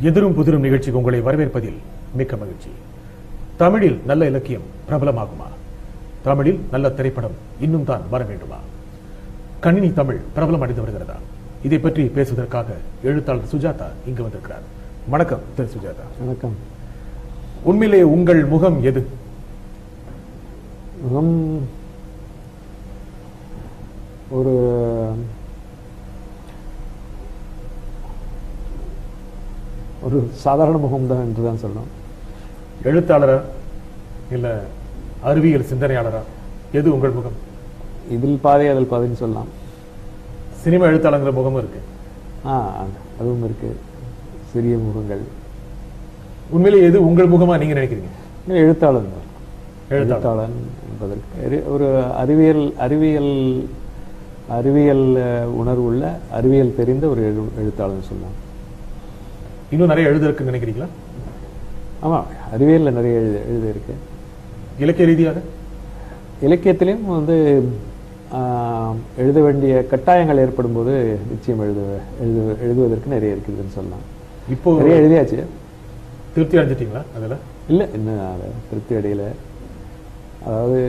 எதிரும் புதிரும் நிகழ்ச்சிக்கு உங்களை வரவேற்பதில் மிக்க மகிழ்ச்சி. தமிழில் நல்ல இலக்கியம் பிரபலமாகுமா? தமிழில் நல்ல திரைப்படம் இன்னும் தான் வர வேண்டுமா? கணினி தமிழ் பிரபலம் அடைந்து வருகிறதா? இதை பற்றி பேசுவதற்காக எழுத்தாளர் சுஜாதா இங்கு வந்திருக்கிறார். வணக்கம் திரு சுஜாதா. வணக்கம். உண்மையிலே உங்கள் முகம் எது? முகம் ஒரு சாதாரண முகம்தான் என்றுதான் சொல்லணும். எழுத்தாளரா இல்ல அறிவியல் சிந்தனையாளரா? எது உங்கள் முகம்? இதில் பாதி அதில் பாதின்னு சொல்லலாம். சினிமா எழுத்தாளங்கிற முகமும் இருக்கு. அதுவும் இருக்கு. சிறிய முகங்கள். உண்மையிலே எது உங்கள் முகமா நீங்க நினைக்கிறீங்க? எழுத்தாளன் என்பதற்கு ஒரு அறிவியல் உணர்வுள்ள அறிவியல் தெரிந்த ஒரு எழுத்தாளன் சொல்லலாம். இன்னும் நிறைய எழுதுறதுக்கு நினைக்கிறீங்களா? ஆமா, அறிவியல்ல நிறைய எழுத இருக்கு. இலக்கிய ரீதியாக இலக்கியத்திலையும் எழுத வேண்டிய கட்டாயங்கள் ஏற்படும் போது நிச்சயம் எழுதுவதற்கு நிறைய இருக்குதுன்னு சொல்லலாம். இப்போ நிறைய எழுதியாச்சு. திருப்தி அடைஞ்சிட்டீங்களா? அதில் இல்லை, இன்னும் திருப்தி அடையல. அதாவது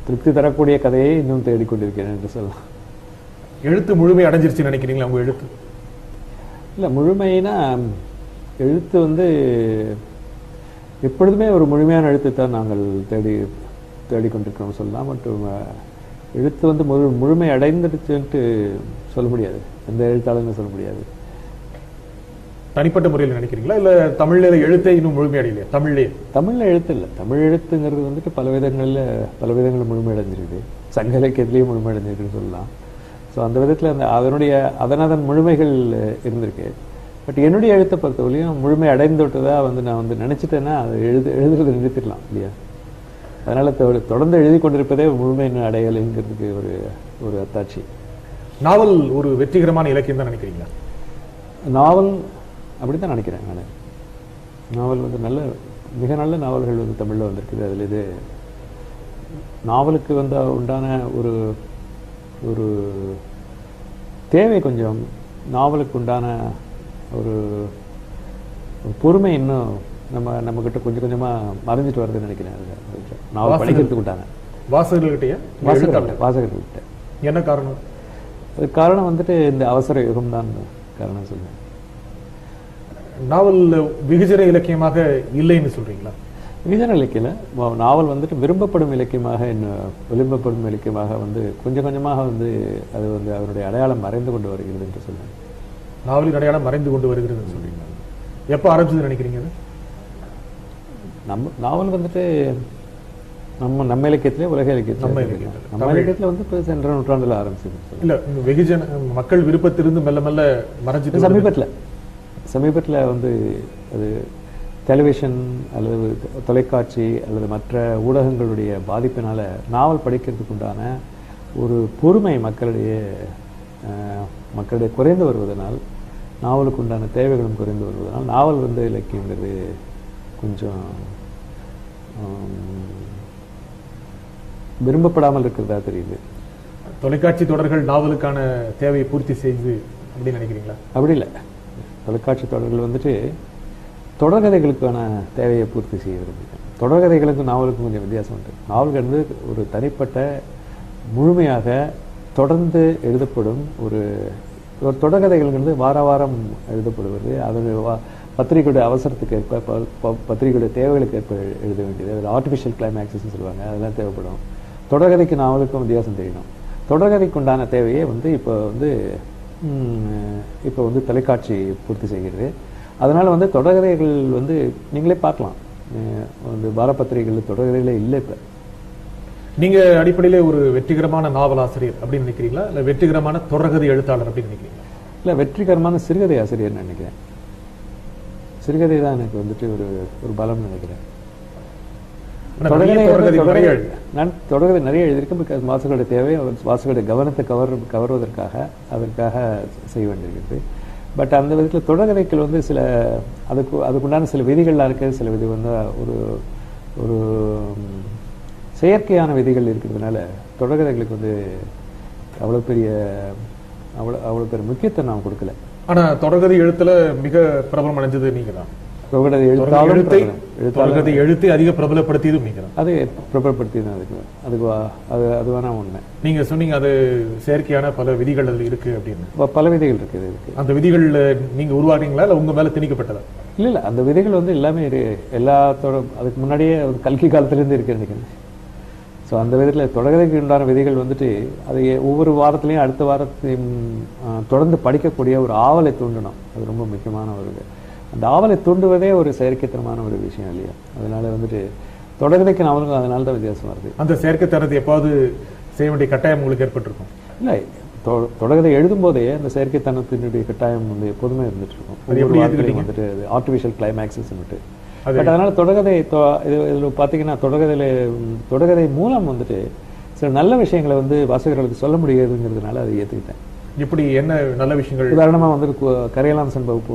திருப்தி தரக்கூடிய கதையை இன்னும் தேடிக்கொண்டிருக்கிறேன் என்று சொல்லலாம். எழுத்து முழுமை அடைஞ்சிருச்சுன்னு நினைக்கிறீங்களா உங்க எழுத்து? இல்லை, முழுமைனா எழுத்து எப்பொழுதுமே ஒரு முழுமையான எழுத்தை தான் நாங்கள் தேடிக்கொண்டிருக்கிறோம் சொல்லலாம். மற்றும் எழுத்து முழுமை அடைந்துடுச்சுன்ட்டு சொல்ல முடியாது. எந்த எழுத்தாளர்னு சொல்ல முடியாது. தனிப்பட்ட முறையில் நினைக்கிறீங்களா இல்ல தமிழ்ல எழுத்தை இன்னும் முழுமையடையலையா? தமிழ்ல எழுத்து இல்லை. தமிழ் எழுத்துங்கிறது பல விதங்களில் முழுமையடைஞ்சிருக்கு. சங்க இலக்கியத்திலையும் முழுமையடைஞ்சிருக்குன்னு சொல்லலாம். ஸோ அந்த விதத்தில் அதன் முழுமைகள் இருந்திருக்கு. பட் என்னுடைய எழுத்தை பொறுத்தவரையும் முழுமை அடைந்துவிட்டதா நான் நினைச்சிட்டேன்னா அது எழுதுறது நிறுத்திடலாம் இல்லையா? அதனால தொடர்ந்து எழுதி கொண்டிருப்பதே முழுமை அடையலைங்கிறதுக்கு ஒரு அத்தாட்சி. நாவல் ஒரு வெற்றிகரமான இலக்கியம் தான் நினைக்கிறீங்களா? நாவல் அப்படித்தான் நினைக்கிறேன் நான். நாவல் மிக நல்ல நாவல்கள் தமிழில் வந்திருக்குது. அதில் இது நாவலுக்கு உண்டான ஒரு தேவை, கொஞ்சம் நாவலுக்கு உண்டான ஒரு பொறுமை இன்னும் நம்ம கிட்ட கொஞ்சம் கொஞ்சமா மறைஞ்சிட்டு வருதுன்னு நினைக்கிறேன். நாவல் படிக்கிறதுக்கு உண்டான வாசகர்கள்கிட்ட என்ன காரணம்? அது காரணம் இந்த அவசர யுகம் தான் காரணம் சொல்லுவேன். நாவல் வெகுஜன இலக்கியமாக இல்லைன்னு சொல்றீங்களா? வெகுஜன இலக்கியம் நாவல் விரும்பப்படும் இலக்கியமாக கொஞ்சம் கொஞ்சமாக அது அதனுடைய அடையாளம் மறைந்து கொண்டு வருகிறது என்று சொல்லுவேன். நாவலின் அடையாளம் மறைந்து கொண்டு வருகிறது சொல்றீங்க. எப்ப ஆரம்பிச்சது நினைக்கிறீங்க? நாவல் நம்ம இலக்கியத்திலே உலக இலக்கியத்தில் சென்ற நூற்றாண்டுல ஆரம்பிச்சது இல்ல. வெகுஜன மக்கள் விருப்பத்திலிருந்து மெல்ல மெல்ல மறைஞ்சிட்டு சமீபத்தில் அது டெலிவிஷன் அல்லது தொலைக்காட்சி அல்லது மற்ற ஊடகங்களுடைய பாதிப்பினால நாவல் படிக்கிறதுக்கு உண்டான ஒரு பொறுமை மக்களிடையே குறைந்து வருவதனால், நாவலுக்கு உண்டான தேவைகளும் குறைந்து வருவதனால் நாவல் இலக்கியங்கிறது கொஞ்சம் விரும்பப்படாமல் இருக்கிறதா தெரியுது. தொலைக்காட்சி தொடர்கள் நாவலுக்கான தேவையை பூர்த்தி செய்து அப்படின்னு நினைக்கிறீங்களா? அப்படி இல்லை. தொலைக்காட்சி தொடர்கள் தொடர்கதைகளுக்கான தேவையை பூர்த்தி செய்கிறது. தொடர்கதைகளுக்கும் நாவலுக்கும் கொஞ்சம் வித்தியாசம் உண்டு. நாவல்கள் ஒரு தனிப்பட்ட முழுமையாக தொடர்ந்து எழுதப்படும் ஒரு தொடர்கதைகள் வார வாரம் எழுதப்படுவது. அது பத்திரிகையுடைய அவசரத்துக்கு ஏற்ப, பத்திரிகையுடைய தேவைகளுக்கு ஏற்ப எழுத வேண்டியது. அதில் ஆர்டிஃபிஷியல் கிளைமேக்ஸஸ்ன்னு சொல்லுவாங்க, அதெல்லாம் தேவைப்படும். தொடர்கதைக்கு நாவலுக்கும் வித்தியாசம் தெரியணும். தொடர்கதைக்கு உண்டான தேவையை இப்போ தொலைக்காட்சி பூர்த்தி செய்கிறது. அதனால தொடர்கதைகள் நீங்களே பார்க்கலாம். வார பத்திரிகைகள் தொடர்கதைகளே இல்லை. இப்போ நீங்க அடிப்படையிலே ஒரு வெற்றிகரமான நாவல் ஆசிரியர் அப்படின்னு நினைக்கிறீங்களா இல்ல வெற்றிகரமான தொடர்கதை எழுத்தாளர் அப்படின்னு நினைக்கிறீங்களா? இல்லை, வெற்றிகரமான சிறுகதை ஆசிரியர் நினைக்கிறேன். சிறுகதை தான் எனக்கு ஒரு பலம் நினைக்கிறேன். நான் தொடர்கதை நிறைய எழுதியிருக்கேன். பிகாஸ் வாசகருடைய தேவை, வாசகருடைய கவனத்தை கவர்வதற்காக அதற்காக செய்ய வேண்டியிருக்கிறது. பட் அந்த விதத்தில் தொடர்கதைகள் சில அதுக்குண்டான சில விதிகள்லாம் இருக்குது. சில விதி ஒரு செயற்கையான விதிகள் இருக்கிறதுனால தொடர்கதைகளுக்கு அவ்வளோ பெரிய முக்கியத்துவம் நான் கொடுக்கல. ஆனா தொடர்கதை எழுத்துல மிக பிரபலம் அடைஞ்சது நீங்க தான். தொடர்கதை தொடர்கதை எழுத்தை அதிக பிரபலப்படுத்தியதும் நீங்க தான். அது பிரபலப்படுத்தியது அது வேணா உண்மை. நீங்க சொன்னீங்க அது செயற்கையான பல விதிகள் அதுல இருக்கு அப்படின்னு. பல விதிகள் இருக்கு. அந்த விதிகள் நீங்க உருவாக்குறீங்களா இல்ல உங்க மேல திணிக்கப்பட்டதா? இல்ல அந்த விதிகள் எல்லாமே எல்லாத்தோட அதுக்கு முன்னாடியே கல்கி காலத்திலிருந்து இருக்கு நினைக்கிறேன். ஸோ அந்த விதத்தில் தொடர்கதைக்கு உண்டான விதிகள் அது ஒவ்வொரு வாரத்திலையும் அடுத்த வாரத்தையும் தொடர்ந்து படிக்கக்கூடிய ஒரு ஆவலை தூண்டணும். அது ரொம்ப முக்கியமான ஒரு அந்த ஆவலை தூண்டுவதே ஒரு செயற்கைத்தனமான ஒரு விஷயம் இல்லையா? அதனால தொடர்கதைக்கு நாவலுக்கும் அதனால தான் வித்தியாசம் வருது. அந்த செயற்கைத்தனத்தை எப்பாவது செய்ய வேண்டிய கட்டாயம் உங்களுக்கு ஏற்பட்டிருக்கும்? இல்லை, தொடர்கதை எழுதும் போதே அந்த செயற்கைத்தனத்தினுடைய கட்டாயம் எப்போதுமே இருந்துட்டு இருக்கும். ஆர்டிஃபிஷியல் கிளைமேக்ஸஸ் பட் அதனால தொடர்கதை இதில் பார்த்தீங்கன்னா தொடர்கதை மூலம் சில நல்ல விஷயங்களை வாசகர்களுக்கு சொல்ல முடியாதுங்கிறதுனால அதை ஏற்றுக்கிட்டேன். இப்படி என்ன நல்ல விஷயங்கள்? உதாரணமாக கரையலாம் சம்பவம்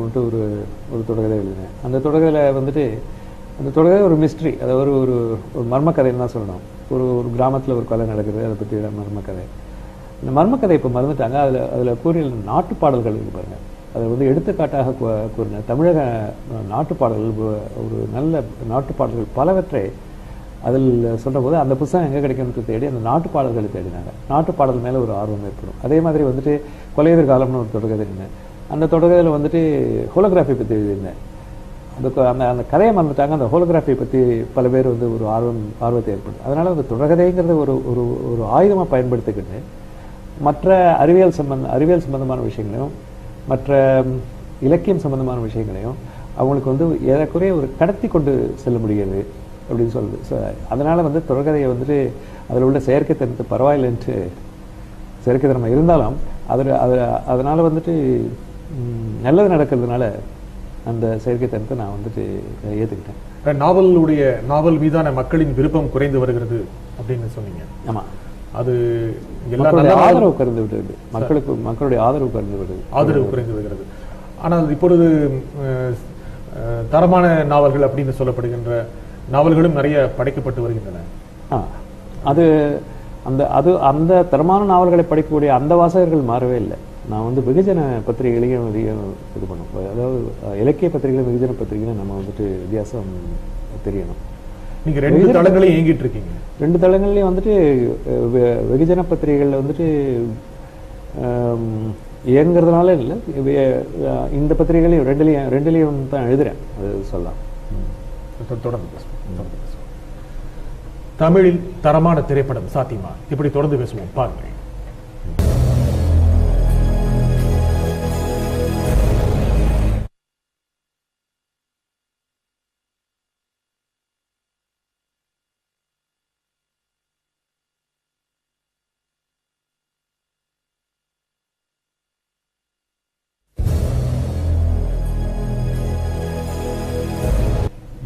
ஒரு தொடர்கதை எழுதினேன். அந்த தொடர்கதையில் அந்த தொடர்கதை ஒரு மிஸ்ட்ரி, அதாவது ஒரு மர்மக்கதைன்னு தான் சொல்லணும். ஒரு கிராமத்தில் ஒரு கொலை நடக்குது, அதை பற்றி மர்மக்கதை. இந்த மர்மக்கதை இப்போ மறந்துட்டாங்க. அதில் கூறிய நாட்டு பாடல்கள் இருக்கு பாருங்க. அதை எடுத்துக்காட்டாக கூறின தமிழக நாட்டுப்பாடல்கள், ஒரு நல்ல நாட்டுப்பாடல்கள் பலவற்றை அதில் சொல்கிற போது அந்த புத்தகம் எங்கே கிடைக்கும்னு தேடி அந்த நாட்டுப்பாடல்களை தேடினாங்க. நாட்டுப்பாடல் மேலே ஒரு ஆர்வம் ஏற்படும். அதே மாதிரி கொலையெதிர் காலம்னு ஒரு தொடர்கதை இருந்தேன். அந்த தொடர்கதையில் ஹோலோகிராஃபி பற்றி எழுதியிருந்தேன். அந்த கதையை மறந்துட்டாங்க. அந்த ஹோலோகிராஃபியை பற்றி பல பேர் ஒரு ஆர்வத்தை ஏற்படும். அதனால் அந்த தொடர்கதைங்கிறத ஒரு ஆயுதமாக பயன்படுத்திக்கிட்டு மற்ற அறிவியல் சம்பந்தமான விஷயங்களையும் மற்ற இலக்கியம் சம்பந்தமான விஷயங்களையும் அவங்களுக்கு ஏறக்குறைய ஒரு கடத்தி கொண்டு செல்ல முடியாது அப்படின்னு சொல்லுது. அதனால தொடர்கதையை அதில் உள்ள செயற்கைத்தனத்தை பரவாயில்லைன்ட்டு செயற்கைத்தனமாக இருந்தாலும் அதனால நல்லது நடக்கிறதுனால அந்த செயற்கைத்தனத்தை நான் ஏற்றுக்கிட்டேன். நாவல் மீதான மக்களின் விருப்பம் குறைந்து வருகிறது அப்படின்னு சொன்னீங்க. ஆமாம், அது ஆதரவு குறைந்து விடுகிறது. மக்களுடைய ஆதரவு குறைந்து வருகிறது. ஆனால் இப்பொழுது தரமான நாவல்கள் அப்படின்னு சொல்லப்படுகின்ற நாவல்களும் நிறைய படைக்கப்பட்டு வருகின்றன. அந்த தரமான நாவல்களை படிக்கக்கூடிய அந்த வாசகர்கள் மாறவே இல்லை. நான் வெகுஜன பத்திரிகைகளையும் இது பண்ணும். அதாவது இலக்கிய பத்திரிகைகளும் வெகுஜன பத்திரிகைகளும் நம்ம வித்தியாசம் தெரியணும். நீங்க 2 தளங்களையும் இயங்கிட்டு இருக்கீங்க. 2 தளங்கள்லையும் வெகுஜன பத்திரிகைகள் இயங்குறதுனால இல்லை, இந்த பத்திரிகைகளையும் ரெண்டுலையும் தான் எழுதுறேன். அது சொல்லலாம். தொடர்ந்து பேசுவோம். தமிழில் தரமான திரைப்படம் சாத்தியமா? இப்படி தொடர்ந்து பேசுவோம். பாருங்கள்.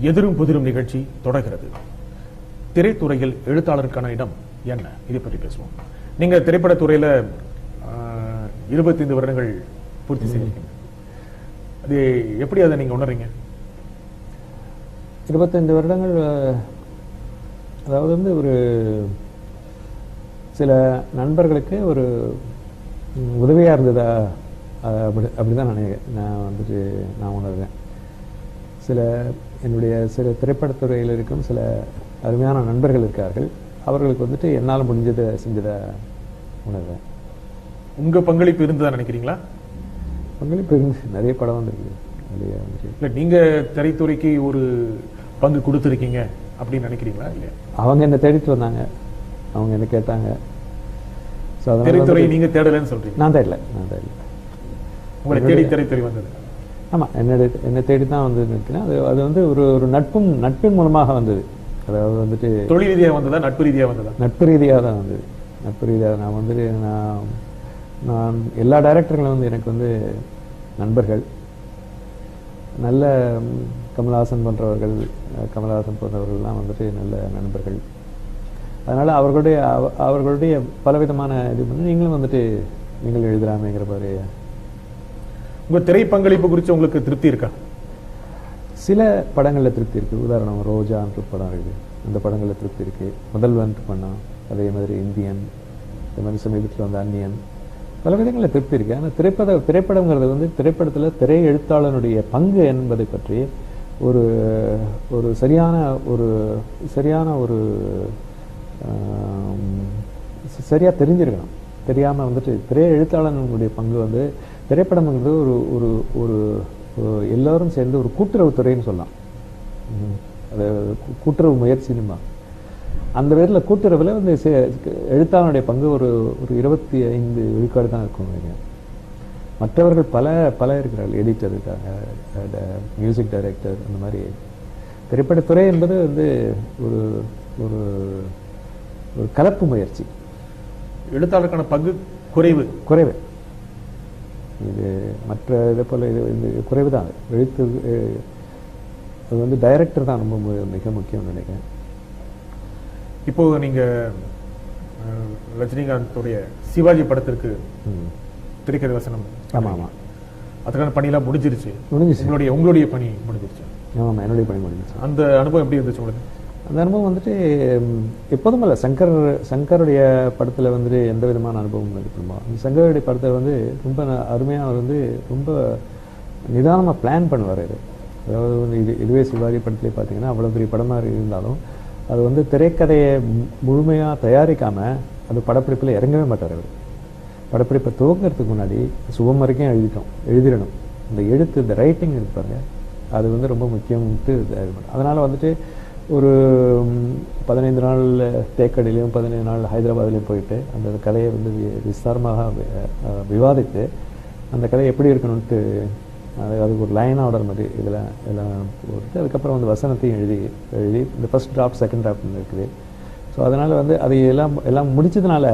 எதிரும் புதிரும் நிகழ்ச்சி தொடர்கிறது. திரைத்துறையில் எழுத்தாளருக்கான இடம் என்ன? இதை பற்றி பேசுவோம். நீங்க திரைப்படத்துறையில 25 வருடங்கள் பூர்த்தி செய்திருக்கீங்க. அது எப்படி அதை நீங்க உணர்றீங்க? 25 வருடங்கள் அதாவது ஒரு சில நண்பர்களுக்கு ஒரு உதவியா இருந்ததா அப்படிதான் நான் உணர்றேன். என்னுடைய சில திரைப்படத்துறையில் இருக்கும் சில அருமையான நண்பர்கள் இருக்கார்கள். அவர்களுக்கு என்னால் முடிஞ்சதை செஞ்சதை உணர்றேன். உங்க பங்களிப்பு இருந்ததா நினைக்கிறீங்களா? பங்களிப்பு இருந்து நிறைய படம் வந்திருக்கு. இல்லை, நீங்க திரைத்துறைக்கு ஒரு பங்கு கொடுத்துருக்கீங்க அப்படின்னு நினைக்கிறீங்களா? இல்லை, அவங்க என்ன தேடிட்டு வந்தாங்க, அவங்க என்ன கேட்டாங்க. திரைத்துறை நீங்க தேடலன்னு சொல்றீங்க? நான் தேடல. உங்களை தேடி திரைத்துறை வந்தது? ஆமாம், என்னை தேடி தான் நிற்கிறேன். அது ஒரு நட்பின் மூலமாக வந்தது. அதாவது தொழில் ரீதியாக வந்ததா, நட்பு ரீதியாக வந்ததா? நட்பு ரீதியாக தான் வந்தது. நட்பு ரீதியாக நான் எல்லா டைரக்டர்களும் எனக்கு நண்பர்கள். நல்ல கமல்ஹாசன் போன்றவர்கள்லாம் நல்ல நண்பர்கள். அதனால அவர்களுடைய பலவிதமான இது நீங்களும் நீங்கள் எழுதலாமேங்கிற மாதிரி. உங்க திரை பங்களிப்பு குறித்து உங்களுக்கு திருப்தி இருக்கா? சில படங்களில் திருப்தி இருக்கு. உதாரணம் ரோஜான்ற படம் இருக்குது, அந்த படங்களில் திருப்தி இருக்கு. முதல்வன் பண்ணோம், அதே மாதிரி இந்தியன், இந்த மாதிரி சமீபத்தில் அந்நியன், பல விதங்களில் திருப்தி இருக்கு. ஆனால் திரைப்படங்கிறது வந்து திரைப்படத்தில் திரை எழுத்தாளனுடைய பங்கு என்பதை பற்றி ஒரு ஒரு சரியான ஒரு சரியாக தெரிஞ்சிருக்கணும். தெரியாமல் வந்துட்டு திரை எழுத்தாளனுடைய பங்கு வந்து திரைப்படம்ங்கிறது ஒரு ஒரு ஒரு எல்லோரும் சேர்ந்து ஒரு கூட்டுறவு துறைன்னு சொல்லலாம். அது கூட்டுறவு முயற்சினுமா. அந்த விதத்தில் கூட்டுறவில் வந்து எழுத்தாளனுடைய பங்கு ஒரு 25 விழுக்காடு தான் இருக்கும் நினைக்கிறேன். மற்றவர்கள் பல இருக்கிறார்கள். எடிட்டர் இருக்காங்க, மியூசிக் டைரக்டர், அந்த மாதிரி. திரைப்படத்துறை என்பது வந்து ஒரு ஒரு ஒரு கலப்பு முயற்சி. எழுத்தாளருக்கான பங்கு குறைவு. இது மற்ற இதை போல இது குறைவு தான். எழுத்து அது வந்து டைரக்டர் தான் ரொம்ப மிக முக்கியம் நினைக்கிறேன். இப்போ நீங்க ரஜினிகாந்தோடைய சிவாஜி படத்திற்கு திரைக்கதை வசனம். ஆமா. அதுக்கான பணியெல்லாம் முடிஞ்சிருச்சு. உங்களுடைய பணி முடிஞ்சிருச்சு. ஆமாம், என்னுடைய பணி முடிஞ்சிருச்சு. அந்த அனுபவம் எப்படி இருந்துச்சு உங்களுக்கு? அந்த அனுபவம் வந்துட்டு எப்போதும் இல்லை. சங்கருடைய படத்தில் வந்துட்டு எந்த விதமான அனுபவம் இருக்குமா. அந்த சங்கருடைய படத்தை வந்து ரொம்ப அருமையாக வந்து ரொம்ப நிதானமாக பிளான் பண்ணுவார். அதாவது வந்து இதுவே சிவாஜி படத்துலேயே பார்த்தீங்கன்னா அவ்வளோ பெரிய படமாக இருந்தாலும் அது வந்து திரைக்கதையை முழுமையாக தயாரிக்காமல் அது படப்பிடிப்பில் இறங்கவே மாட்டார். அவர் படப்பிடிப்பை துவங்கிறதுக்கு முன்னாடி சுபம் வரைக்கும் எழுதிடணும். இந்த எழுத்து, இந்த ரைட்டிங் இருப்பாங்க, அது வந்து ரொம்ப முக்கியம்ட்டு. அதனால் வந்துட்டு ஒரு 15 நாள் தேக்கடிலையும் 15 நாள் ஹைதராபாத்லேயும் போயிட்டு அந்த கதையை வந்து விஸ்தாரமாக விவாதித்து அந்த கதை எப்படி இருக்கணும்ட்டு அதுக்கு ஒரு லைன் ஆர்டர் மாதிரி எல்லாம் போட்டு அதுக்கப்புறம் வந்து வசனத்தையும் எழுதி இந்த ஃபர்ஸ்ட் டிராஃப்ட், செகண்ட் டிராஃப்ட் இருக்குது. ஸோ அதனால் வந்து அது எல்லாம் முடிச்சதுனால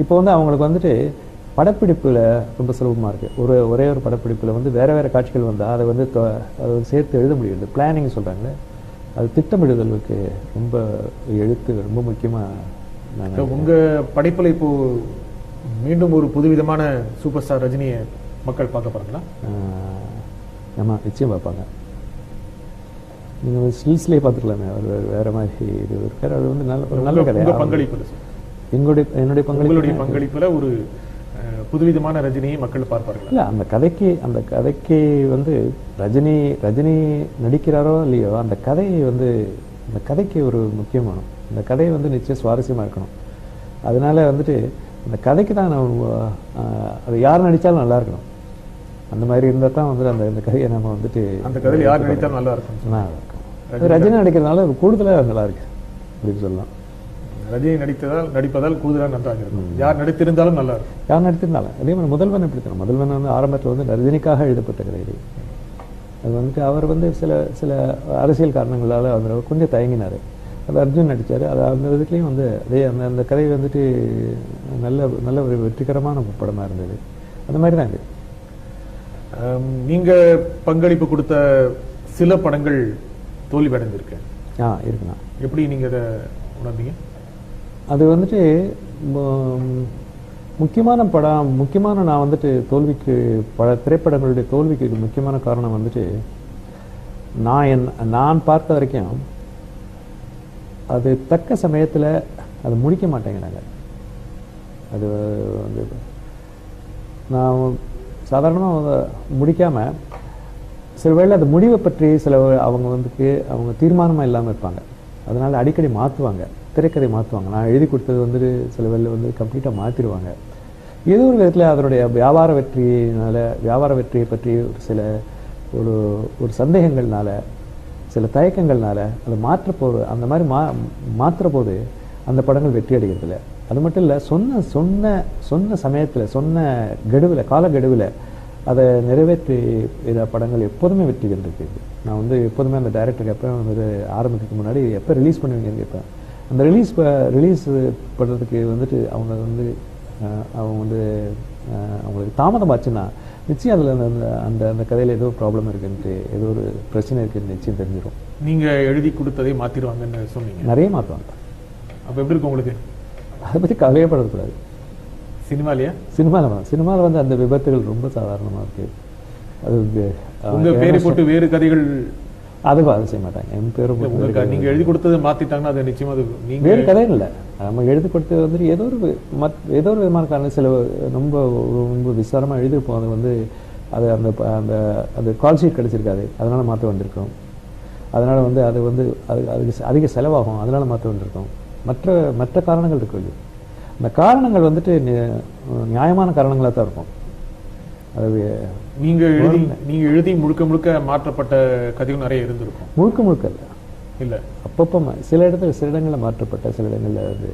இப்போ வந்து அவங்களுக்கு வந்துட்டு படப்பிடிப்பில் ரொம்ப சுலபமாக இருக்குது. ஒரே ஒரு படப்பிடிப்பில் வந்து வேறு காட்சிகள் வந்தால் அதை வந்து சேர்த்து எழுத முடியுது. பிளானிங் சொல்கிறாங்க, அது திட்டமிடுதலுக்கு ரொம்ப எழுத்து ரொம்ப முக்கியமாக. உங்கள் படைப்பில் இப்போது மீண்டும் ஒரு புதுவிதமான சூப்பர் ஸ்டார் ரஜினியை மக்கள் பார்க்க போகிறாங்களா? ஆமாம், நிச்சயம் பார்ப்பாங்க. நீங்கள் ஸ்டில்ஸ்லேயே பார்த்துக்கலாமே, அவர் வேறு மாதிரி இது இருக்கார். அது வந்து நல்ல கதை. பங்களிப்பு என்னுடைய பங்களிப்பில் ஒரு புதுவிதமான ரஜினியை மக்கள் பார்ப்பார்கள். இல்லை, அந்த கதைக்கு வந்து ரஜினி நடிக்கிறாரோ இல்லையோ அந்த கதையை வந்து அந்த கதைக்கு ஒரு முக்கியமானோம். அந்த கதை வந்து நிச்சயம் சுவாரஸ்யமாக இருக்கணும். அதனால வந்துட்டு அந்த கதைக்கு தான் அது யார் நடித்தாலும் நல்லா இருக்கணும். அந்த மாதிரி இருந்தால் தான் வந்து அந்த கதையை நம்ம வந்துட்டு அந்த கதையில் யார் நடித்தாலும் நல்லா இருக்கும். ரஜினி நடிக்கிறதுனால கூடுதலாக நல்லா இருக்கு அப்படின்னு சொல்லலாம். ரஜினி நடிப்பதால் கூடுதலாக நன்றாக இருக்கும். யார் நடித்திருந்தாலும் நல்லா இருக்கும். யார் நடித்திருந்தாலும். அதே மாதிரி முதல்வன் எப்படி தரும். முதல்வன் வந்து ஆரம்பத்தில் வந்து ரஜினிக்காக எழுதப்பட்ட கதை. அது வந்துட்டு அவர் வந்து சில அரசியல் காரணங்களால் அவர் கொஞ்சம் தயங்கினார். அது அர்ஜுன் நடித்தார். அது அந்த விதத்துலேயும் வந்து அதே அந்த கதை வந்துட்டு நல்ல ஒரு வெற்றிகரமான படமாக இருந்தது. அந்த மாதிரி தான் இது. நீங்க பங்களிப்பு கொடுத்த சில படங்கள் தோல்வி அடைந்திருக்கு. இருக்குண்ணா. எப்படி நீங்க அதை உணர்ந்தீங்க? அது வந்துட்டு முக்கியமான நான் வந்துட்டு தோல்விக்கு திரைப்படங்களுடைய தோல்விக்கு முக்கியமான காரணம் வந்துட்டு நான் பார்த்த வரைக்கும் அது தக்க சமயத்தில் அது முடிக்க மாட்டேங்கிறாங்க. அது வந்து நான் சாதாரணமாக முடிக்காமல் சில வேளை அது முடிவை பற்றி அவங்க தீர்மானமாக இல்லாமல் இருப்பாங்க. அதனால் அடிக்கடி மாற்றுவாங்க, திரைக்கதை மாற்றுவாங்க. நான் எழுதி கொடுத்தது வந்துட்டு சில வேளை வந்து கம்ப்ளீட்டாக மாற்றிடுவாங்க. ஏதோ ஒரு விதத்தில் அதனுடைய வியாபார வெற்றியை பற்றி ஒரு சந்தேகங்கள்னால, சில தயக்கங்கள்னால அதை அந்த மாதிரி மாற்றுற போது அந்த படங்கள் வெற்றி அடைகிறதில்ல. அது மட்டும் இல்லை, சொன்ன சமயத்தில் கால கெடுவில் அதை நிறைவேற்றி படங்கள் எப்போதுமே வெற்றிகள் இருக்குது. நான் வந்து எப்போதுமே அந்த டைரக்டருக்கு எப்போ வந்து ஆரம்பிக்கிறதுக்கு முன்னாடி எப்போ ரிலீஸ் பண்ணுவீங்கன்னு கேட்பேன். அந்த ரிலீஸ் பண்ணுறதுக்கு வந்துட்டு அவங்களுக்கு தாமதமாச்சுன்னா நிச்சயம் அதில் அந்த கதையில் ஏதோ ப்ராப்ளம் இருக்குன்ட்டு, ஏதோ ஒரு பிரச்சனை இருக்குன்னு நிச்சயம் தெரிஞ்சிடும். நீங்கள் எழுதி கொடுத்ததை மாற்றிடுவாங்கன்னு சொன்னீங்க. நிறைய மாற்றுவாங்க. அப்போ எப்படி இருக்கும் உங்களுக்கு? அதை பற்றி கவலையப்படக்கூடாது. சினிமாவில் வந்து அந்த விபத்துகள் ரொம்ப சாதாரணமாக இருக்குது. அது உங்கள் பேரை போட்டு வேறு கதைகள் அதுவும் அதை செய்ய மாட்டாங்க. என் பேரும் நீங்க எழுதி கொடுத்தது மாத்திட்டாங்கன்னா அது நிச்சயமா அது நீங்க வேறு கதை இல்லை. நம்ம எழுதி கொடுத்தது வந்துட்டு ஏதோ ஒரு விதமான காரணம் சில ரொம்ப விசாரமாக எழுதியிருப்போம். அது வந்து அது அந்த அந்த அது கால் ஷீட் கிடைச்சிருக்காது, அதனால மாற்ற வந்திருக்கோம். அதனால வந்து அதுக்கு அதிக செலவாகும், அதனால மாற்ற வந்திருக்கோம். மற்ற காரணங்கள் இருக்கு. அந்த காரணங்கள் வந்துட்டு நியாயமான காரணங்களாக தான் இருக்கும். அது நீங்க எழுதி முழுக்க மாற்றப்பட்ட கதைகள் நிறைய இருந்திருக்கும். முழுக்க இல்ல அப்பப்போ சில இடங்களில் மாற்றப்பட்ட, சில இடங்களில் வந்து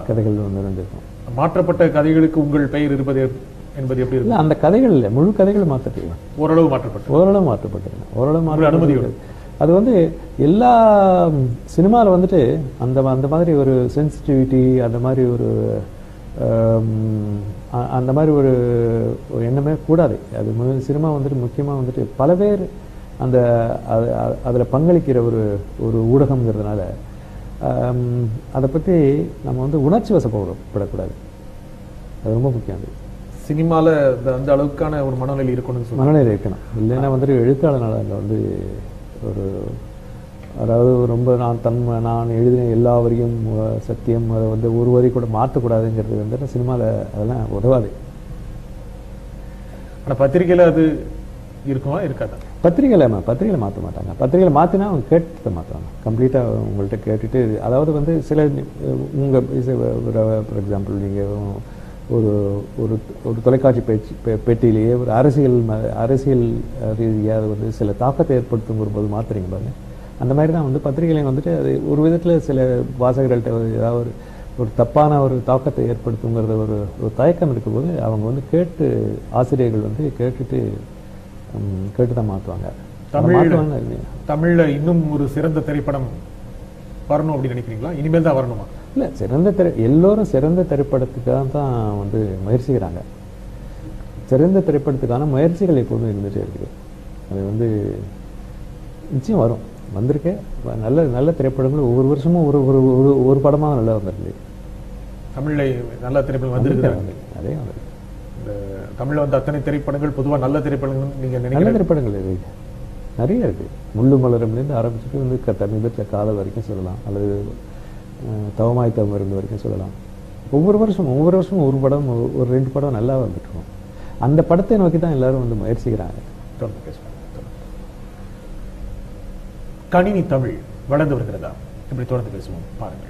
கதைகள் ஒன்று ரெண்டு இருக்கும். மாற்றப்பட்ட கதைகளுக்கு உங்கள் பெயர் இருப்பது என்பது எப்படி இருக்கு? அந்த கதைகள் இல்லை, முழு கதைகள் மாற்றப்பட்டு ஓரளவு மாற்றப்பட்டு ஓரளவு அனுமதியோடு. அது வந்து எல்லா சினிமாவில் வந்துட்டு அந்த மாதிரி ஒரு சென்சிட்டிவிட்டி, அந்த மாதிரி ஒரு எண்ணமே கூடாது. அது சினிமா வந்துட்டு முக்கியமாக வந்துட்டு பல பேர் அதில் பங்களிக்கிற ஒரு ஊடகங்கிறதுனால அதை பற்றி நம்ம வந்து உணர்ச்சி வசப்படக்கூடாது. அது ரொம்ப முக்கியம். அது சினிமாவில் அந்த அளவுக்கான ஒரு மனநிலை இருக்கணும், மனநிலை இருக்கணும். இல்லைன்னா வந்துட்டு எழுத்தாளனால் அங்கே வந்து அதாவது ரொம்ப நான் எழுதின எல்லா வரியும் சத்தியம், அதை வந்து ஒரு வரி கூட மாற்றக்கூடாதுங்கிறது வந்து சினிமாவில் அதெல்லாம் உதவாது. ஆனால் பத்திரிகையில் அது இருக்குமா இருக்காதா? பத்திரிகையில் மாற்ற மாட்டாங்க. பத்திரிகையில் மாற்றினா அவங்க கேட்டு மாற்றுவாங்க. கம்ப்ளீட்டாக உங்கள்கிட்ட கேட்டுட்டு, அதாவது வந்து சில உங்கள் ஃபார் எக்ஸாம்பிள் நீங்கள் ஒரு தொலைக்காட்சி பெட்டியிலேயே ஒரு அரசியல் ரீதியாக வந்து சில தாக்கத்தை ஏற்படுத்துங்கிற போது மாற்றுறீங்க பாருங்க. அந்த மாதிரி தான் வந்து பத்திரிகையிலையும் வந்துட்டு அது ஒரு விதத்தில் சில வாசகர்கள்ட்ட ஏதாவது ஒரு தப்பான ஒரு தாக்கத்தை ஏற்படுத்துங்கிறத ஒரு தயக்கம் இருக்கும்போது அவங்க வந்து ஆசிரியர்கள் வந்து கேட்டு தான் மாற்றுவாங்க. தமிழில் இன்னும் ஒரு சிறந்த திரைப்படம் வரணும் அப்படின்னு நினைக்கிறீங்களா? இனிமேல் தான் வரணுமா? இல்லை, எல்லோரும் சிறந்த திரைப்படத்துக்காக தான் வந்து முயற்சிக்கிறாங்க. சிறந்த திரைப்படத்துக்கான முயற்சிகள் எப்போதும் இருந்துகிட்டே இருக்குது. அது வந்து நிச்சயம் வரும், வந்திருக்கேன். நல்ல திரைப்படங்கள் ஒவ்வொரு வருஷமும் ஒரு படமாக நல்லா வந்திருக்கு. தமிழில் நல்ல திரைப்படம் வந்திருக்கு. அதே இந்த தமிழில் வந்து அத்தனை திரைப்படங்கள் பொதுவாக நல்ல திரைப்படங்கள் நீங்கள் நல்ல திரைப்படங்கள் நிறைய இருக்குது. முள்ளு மலரம்லேருந்து ஆரம்பிச்சுட்டு வந்து சமீபத்தில் காதல் வரைக்கும் சொல்லலாம், அல்லது தவமாய் தவமருந்து வரைக்கும் சொல்லலாம். ஒவ்வொரு வருஷமும் ஒரு படம், ஒரு 2 படம் நல்லா வந்துட்டுருக்கோம். அந்த படத்தை நோக்கி தான் எல்லாரும் வந்து முயற்சிக்கிறாங்க. கணினி தமிழ் வளர்ந்து வருகிறதா? இப்படி தொடர்ந்து பேசுவோம், பாருங்கள்.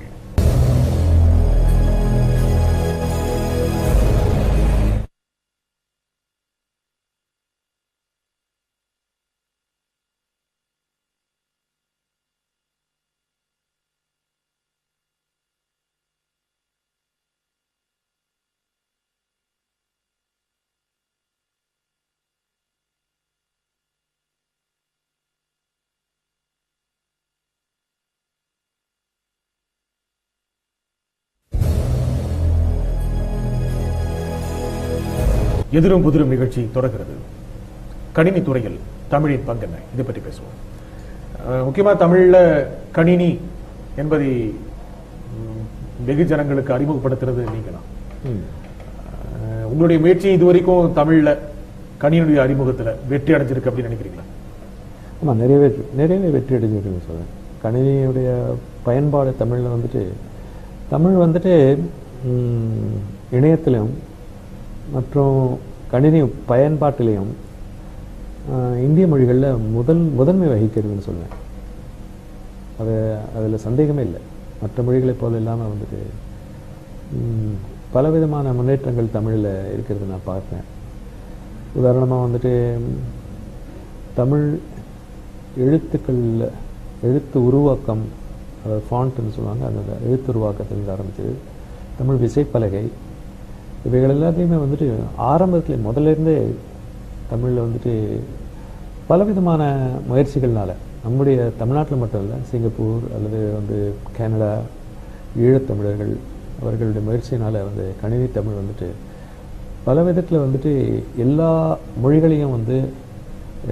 எதிரும் புதிரும் நிகழ்ச்சி தொடர்கிறது. கணினி துறையில் தமிழின் பங்கு என்ன, இதை பற்றி பேசுவோம். முக்கியமாக தமிழில் கணினி என்பதை வெகுஜனங்களுக்கு அறிமுகப்படுத்துறது நீங்களா? உங்களுடைய முயற்சி இதுவரைக்கும் தமிழில் கணினியுடைய அறிமுகத்தில் வெற்றி அடைஞ்சிருக்கு அப்படின்னு நினைக்கிறீங்களா? ஆமாம், நிறையவே வெற்றி அடைஞ்சிருக்குன்னு சொல்றேன். கணினியுடைய பயன்பாடு தமிழில் வந்துட்டு தமிழ் வந்துட்டு இணையத்திலும் மற்றும் கணினி பயன்பாட்டிலையும் இந்திய மொழிகளில் முதன்மை வகிக்கிறதுன்னு சொல்லுவேன். அதில் சந்தேகமே இல்லை. மற்ற மொழிகளை போல இல்லாமல் வந்துட்டு பலவிதமான முன்னேற்றங்கள் தமிழில் இருக்கிறது நான் பார்ப்பேன். உதாரணமாக வந்துட்டு தமிழ் எழுத்து உருவாக்கம், அதாவது ஃபாண்ட்னு சொல்லுவாங்க, அந்த எழுத்து உருவாக்கத்திலிருந்து ஆரம்பித்து தமிழ் விசைப்பலகை, இவைகள் எல்லாத்தையுமே வந்துட்டு ஆரம்பத்தில் முதல்லேருந்தே தமிழில் வந்துட்டு பலவிதமான முயற்சிகள்னால, நம்முடைய தமிழ்நாட்டில் மட்டும் இல்லை, சிங்கப்பூர் அல்லது வந்து கனடா, ஈழத்தமிழர்கள் அவர்களுடைய முயற்சியினால் வந்து கணினி தமிழ் வந்துட்டு பல விதத்தில் வந்துட்டு எல்லா மொழிகளையும் வந்து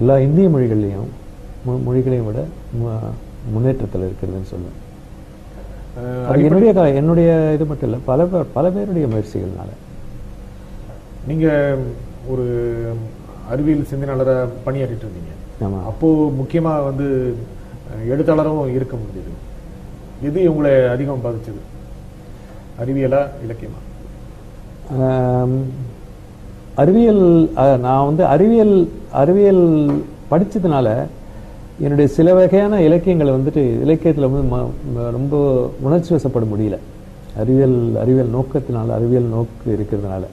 எல்லா இந்திய மொழிகளையும் விட முன்னேற்றத்தில் இருக்கிறதுன்னு சொல்லுவேன். அது என்னுடைய இது மட்டும் இல்லை, பல பேருடைய முயற்சிகள்னால. நீங்கள் ஒரு அறிவியல் சிந்தனையாளரை பணியாற்றிட்டு இருந்தீங்க. ஆமா. அப்போ முக்கியமா வந்து எழுத்தாளரும் இருக்க முடியுது. எது உங்களை அதிகம் பாதிச்சது, அறிவியலா இலக்கியமா? அறிவியல். நான் வந்து அறிவியல் படிச்சதுனால என்னுடைய சில வகையான இலக்கியங்களை வந்துட்டு இலக்கியத்தில் வந்து ரொம்ப உணர்ச்சி வசப்பட முடியல. அறிவியல் நோக்கத்தினால, அறிவியல் நோக்கு இருக்கிறதுனால.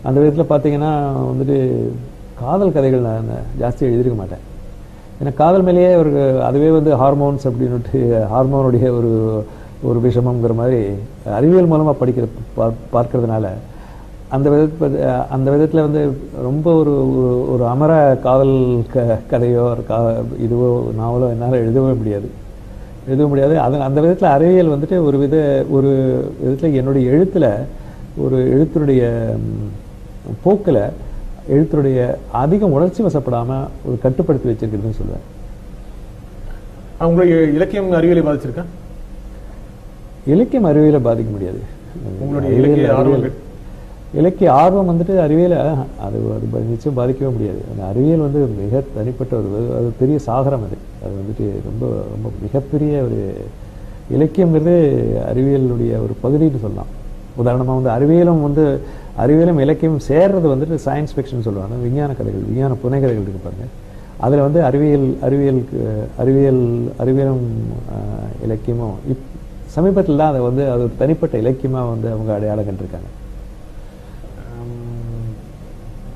அந்த விதத்தில் பார்த்தீங்கன்னா வந்துட்டு காதல் கதைகள் நான் ஜாஸ்தி எழுதிருக்க மாட்டேன். ஏன்னா காதல் மேலேயே அதுவே வந்து ஹார்மோன்ஸ் அப்படின்னுட்டு ஹார்மோனுடைய ஒரு விஷமங்கிற மாதிரி அறிவியல் மூலமாக பார்க்கறதுனால அந்த விதத்தில் வந்து ரொம்ப ஒரு அமர காதல் கதையோ இதுவோ நாவலோ என்னால் எழுதவே முடியாது. அந்த விதத்தில் அறிவியல் வந்துட்டு ஒரு விதத்தில் என்னுடைய எழுத்தினுடைய போக்கில் எழுத்துடைய அதிகம் உணர்ச்சி வசப்படாமல் ஒரு கட்டுப்படுத்தி வச்சிருக்கிறதுன்னு சொல்லுவேன். உங்களுடைய இலக்கியம் அறிவியலை பாதிச்சிருக்கா? இலக்கியம் அறிவியலை பாதிக்க முடியாது. உங்களுடைய இலக்கிய ஆர்வம் வந்துட்டு அறிவியலை அது நிச்சயம் பாதிக்கவே முடியாது. அந்த அறிவியல் வந்து மிக தனிப்பட்ட அது பெரிய சாகரம். அது வந்துட்டு ரொம்ப ரொம்ப மிகப்பெரிய ஒரு இலக்கியங்கிறது அறிவியலுடைய ஒரு பகுதின்னு சொல்லலாம். உதாரணமாக வந்து அறிவியலும் இலக்கியம் சேர்றது வந்துட்டு சயின்ஸ் ஃபிக்ஷன் சொல்லுவாங்க. விஞ்ஞான கதைகள், விஞ்ஞான புனைகதைகள் இருக்கு பாருங்க. அதில் வந்து அறிவியலும் இலக்கியமும் சமீபத்தில் தான் அதை வந்து அது ஒரு தனிப்பட்ட இலக்கியமாக வந்து அவங்க அடையாளம் கண்டிருக்காங்க.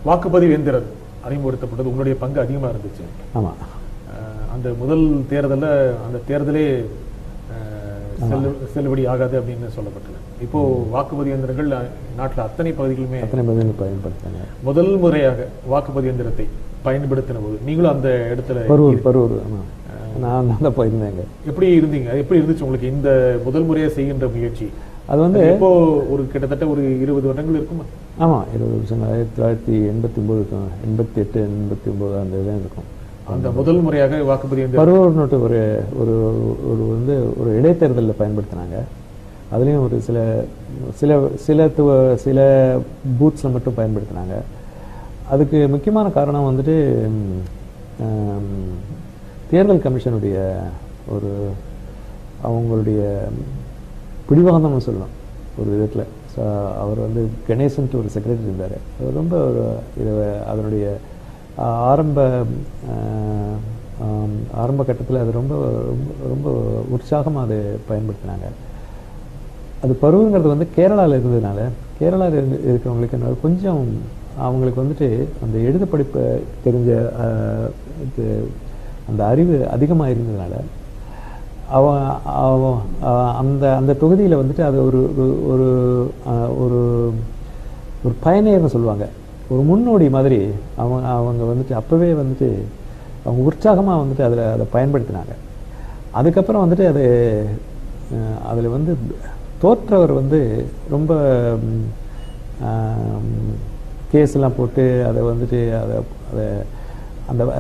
வாக்குப்பதிவு எந்திரம் அறிமுகப்படுத்தப்பட்டது, உங்களுடைய பங்கு அதிகமாக இருந்துச்சு. ஆமாம். அந்த முதல் அந்த தேர்தலே செல்லுபடி ஆகாது அப்படின்னு சொல்லப்பட்டது. இப்போ வாக்குப்பதிவு இயந்திரங்கள் நாட்டில் அத்தனை பகுதிகளுமே பயன்படுத்தாங்க. முதல் முறையாக வாக்குப்பதிவு இயந்திரத்தை பயன்படுத்தின போது நீங்களும் அந்த இடத்துல பரூர் நான் தான் போயிருந்தேங்க. எப்படி இருந்தீங்க? எப்படி இருந்துச்சு உங்களுக்கு இந்த முதல் முறையாக செய்கின்ற முயற்சி? அது வந்து இப்போ கிட்டத்தட்ட ஒரு 20 வருடங்கள் இருக்குமா? ஆமாம், 20 வருஷம். 1989, 88, 89 அந்த இதெல்லாம் இருக்கும். அந்த முதல் முறையாக வாக்குப்பதிவு பருவூர் நோட்டு ஒரு இடைத்தேர்தலில் பயன்படுத்தினாங்க. அதுலேயும் ஒரு சில பூத்ஸில் மட்டும் பயன்படுத்தினாங்க. அதுக்கு முக்கியமான காரணம் வந்துட்டு தேர்தல் கமிஷனுடைய அவங்களுடைய பிடிவாதம்னு சொல்லலாம் ஒரு விதத்தில். அவர் வந்து கணேசன்ட்டு ஒரு செக்ரட்டரி இருந்தார். அவர் ரொம்ப அதனுடைய ஆரம்ப கட்டத்தில் அது ரொம்ப ரொம்ப உற்சாகமாக அதை பயன்படுத்தினாங்க. அது பருவங்கிறது வந்து கேரளாவில் இருந்ததுனால, கேரளாவில் இருக்கிறவங்களுக்கு கொஞ்சம் அவங்களுக்கு வந்துட்டு அந்த எழுத படிப்பு தெரிஞ்ச அந்த அறிவு அதிகமாக இருந்ததுனால அந்த தொகுதியில் வந்துட்டு அது ஒரு பயணியர்னு சொல்லுவாங்க, ஒரு முன்னோடி மாதிரி அவங்க வந்துட்டு அப்போவே வந்துட்டு அவங்க உற்சாகமாக வந்துட்டு அதை பயன்படுத்தினாங்க. அதுக்கப்புறம் வந்துட்டு அதில் வந்து தோற்றவர் வந்து ரொம்ப கேஸ்லாம் போட்டு அதை வந்துட்டு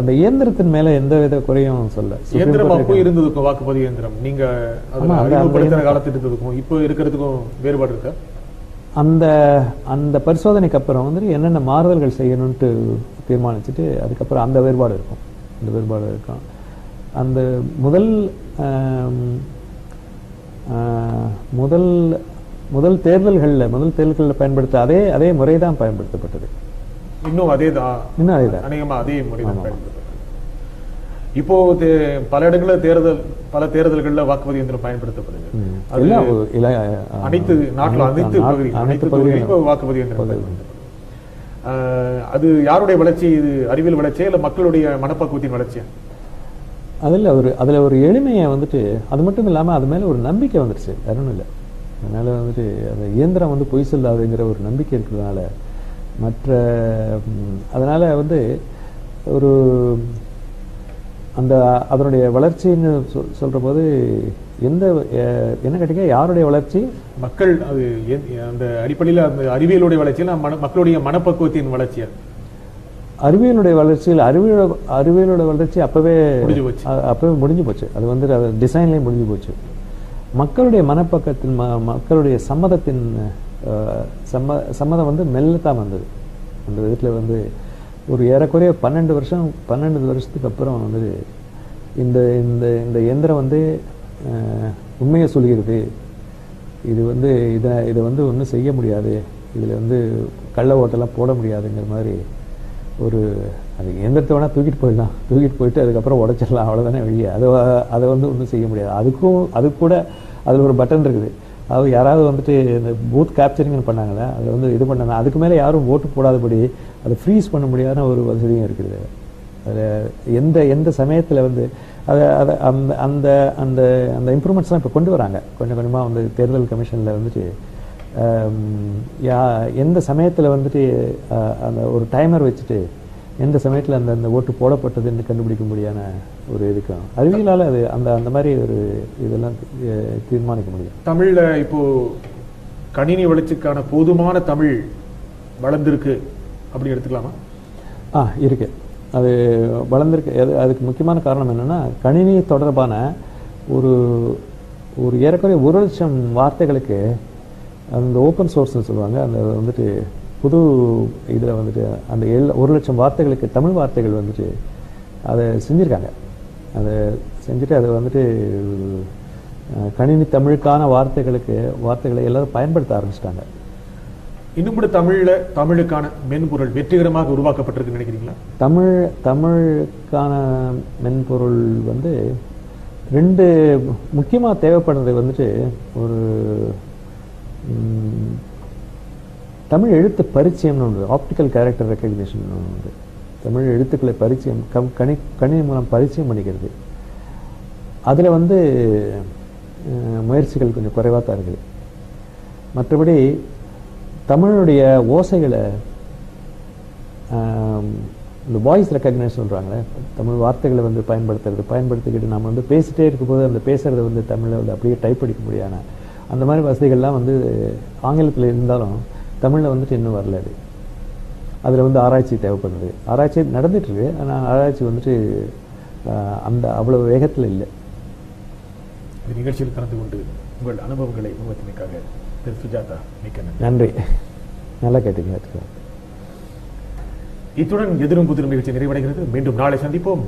அந்த இயந்திரத்தின் மேல எந்த வித குறையும் சொல்ல. இயந்திரம் அப்போ இருந்ததுக்கும் வாக்குப்பதிவு இயந்திரம் நீங்க காலத்துக்கும் இப்போ இருக்கிறதுக்கும் வேறுபாடு இருக்கா? அந்த பரிசோதனைக்கு அப்புறம் வந்து என்னென்ன மாறுதல்கள் செய்யணும்ட்டு தீர்மானிச்சுட்டு அதுக்கப்புறம் அந்த வேறுபாடு இருக்கும். அந்த முதல் தேர்தல்களில் பயன்படுத்த அதே முறை தான் பயன்படுத்தப்பட்டது. இன்னும் அதே முறை தான் பயன்படுத்தப்பட்டது. இப்போ பல இடங்களில் பல தேர்தல்களில் வாக்குப்பதிவு இயந்திரம் பயன்படுத்தப்படுது. அனைத்து நாட்டில் அனைத்து பகுதிகளிலும் வாக்குப்பதிவு இயந்திரம் பயன்படுத்தப்படுது. அது யாருடைய வளர்ச்சி? இது அறிவியல் வளர்ச்சியா இல்ல மக்களுடைய மனப்பக்குவத்தின் வளர்ச்சியா? அதுல ஒரு எளிமையை வந்துட்டு, அது மட்டும் இல்லாம அது மேல ஒரு நம்பிக்கை வந்துருச்சு, வேற ஒன்றும் இல்லை. அதனால வந்துட்டு அந்த இயந்திரம் வந்து பொய் சொல்லாதுங்கிற ஒரு நம்பிக்கை இருக்கிறதுனால அதனால வந்து ஒரு அதனுடைய வளர்ச்சின்னு சொல்ற போது என்ன கேட்டீங்க, யாருடைய வளர்ச்சி? மக்கள் அந்த அடிப்படையில் அந்த அறிவியலுடைய வளர்ச்சியில் மக்களுடைய மனப்பக்குவத்தின் வளர்ச்சியா? அறிவியலுடைய வளர்ச்சி அப்பவே முடிஞ்சு போச்சு. அது வந்து டிசைன்லேயும் முடிஞ்சு போச்சு. மக்களுடைய மனப்பக்கத்தின் மக்களுடைய சம்மதம் வந்து மெல்லத்தான் வந்தது. அந்த விதத்தில் வந்து ஒரு ஏறக்குறைய 12 வருஷத்துக்கு அப்புறம் வந்து இந்த இந்த இந்த இயந்திரம் வந்து உண்மையை சொல்கிறது. இது வந்து இதை வந்து ஒன்றும் செய்ய முடியாது, இதில் வந்து கள்ள ஓட்டெல்லாம் போட முடியாதுங்கிற மாதிரி ஒரு அது இயந்திரத்தை வேணால் தூக்கிட்டு போயிட்டு அதுக்கப்புறம் உடைச்சிடலாம், அவ்வளோதானே வழியே. அதை வந்து ஒன்றும் செய்ய முடியாது. அது கூட அதில் ஒரு பட்டன் இருக்குது. அது யாராவது வந்துட்டு இந்த பூத் கேப்சரிங்னு பண்ணாங்களே, அதை வந்து இது பண்ணாங்க. அதுக்கு மேலே யாரும் ஓட்டு போடாதபடி அதை ஃப்ரீஸ் பண்ண முடியாத ஒரு வசதியும் இருக்குது. அதில் எந்த சமயத்தில் வந்து அதை அந்த அந்த அந்த அந்த இம்ப்ரூவ்மெண்ட்ஸ்லாம் இப்போ கொண்டு வராங்க கொஞ்சம் கொஞ்சமாக வந்து தேர்தல் கமிஷனில் வந்துட்டு எந்த சமயத்தில் வந்துட்டு அந்த ஒரு டைமர் வச்சுட்டு எந்த சமயத்தில் அந்த ஓட்டு போடப்பட்டதுன்னு கண்டுபிடிக்க முடியாத ஒரு இருக்கும். அறிவியலால் அது அந்த மாதிரி ஒரு இதெல்லாம் தீர்மானிக்க முடியும். தமிழில் இப்போ கணினி வளர்ச்சிக்கான போதுமான தமிழ் வளர்ந்துருக்கு அப்படின்னு எடுத்துக்கலாமா? இருக்கு, அது வளர்ந்துருக்கு. அதுக்கு முக்கியமான காரணம் என்னென்னா, கணினி தொடர்பான ஒரு ஏறக்குறைய 1,00,000 வார்த்தைகளுக்கு அந்த ஓப்பன் சோர்ஸ்னு சொல்லுவாங்க, அந்த வந்துட்டு புது இதில் வந்துட்டு அந்த 1,00,000 வார்த்தைகளுக்கு தமிழ் வார்த்தைகள் வந்துட்டு அதை செஞ்சுருக்காங்க. அதை செஞ்சுட்டு அதை வந்துட்டு கணினி தமிழுக்கான வார்த்தைகளை எல்லாரும் பயன்படுத்த ஆரம்பிச்சிட்டாங்க. இன்னும் கூட தமிழுக்கான மென்பொருள் வெற்றிகரமாக உருவாக்கப்பட்டிருக்குன்னு நினைக்கிறீங்களா? தமிழுக்கான மென்பொருள் வந்து 2 முக்கியமாக தேவைப்படுறது வந்துட்டு ஒரு தமிழ் எழுத்து பரிச்சயம்னு ஒன்று, ஆப்டிக்கல் கேரக்டர் ரெக்கக்னிஷன் ஒன்று. தமிழ் எழுத்துக்களை பரிச்சயம் கணினி மூலம் பரிச்சயம் பண்ணிக்கிறது. அதில் வந்து முயற்சிகள் கொஞ்சம் குறைவாக தான் இருக்குது. மற்றபடி தமிழுடைய ஓசைகளை இந்த வாய்ஸ் ரெக்கக்னைஸ் சொல்கிறாங்களே, தமிழ் வார்த்தைகளை வந்து பயன்படுத்திக்கிட்டு நம்ம வந்து பேசிகிட்டே இருக்கும்போது அந்த பேசுகிறத வந்து தமிழில் வந்து அப்படியே டைப் அடிக்க முடியாத அந்த மாதிரி வசதிகள்லாம் வந்து ஆங்கிலத்தில் இருந்தாலும் தமிழில் வந்துட்டு இன்னும் வரல. அதில் வந்து ஆராய்ச்சி தேவைப்படுது. ஆராய்ச்சி நடந்துட்டுருக்கு, ஆனால் ஆராய்ச்சி வந்துட்டு அவ்வளோ வேகத்தில் இல்லை. இந்த நிகழ்ச்சியில் கலந்து கொண்டு உங்கள் அனுபவங்களை முன்வைத்தமைக்காக திரு சுஜாதா மிக்க நன்றி. நல்லா கேட்டீங்க. இத்துடன் எதிரும் புதிரும் நிகழ்ச்சி நிறைவடைகிறது. மீண்டும் நாளை சந்திப்போம்.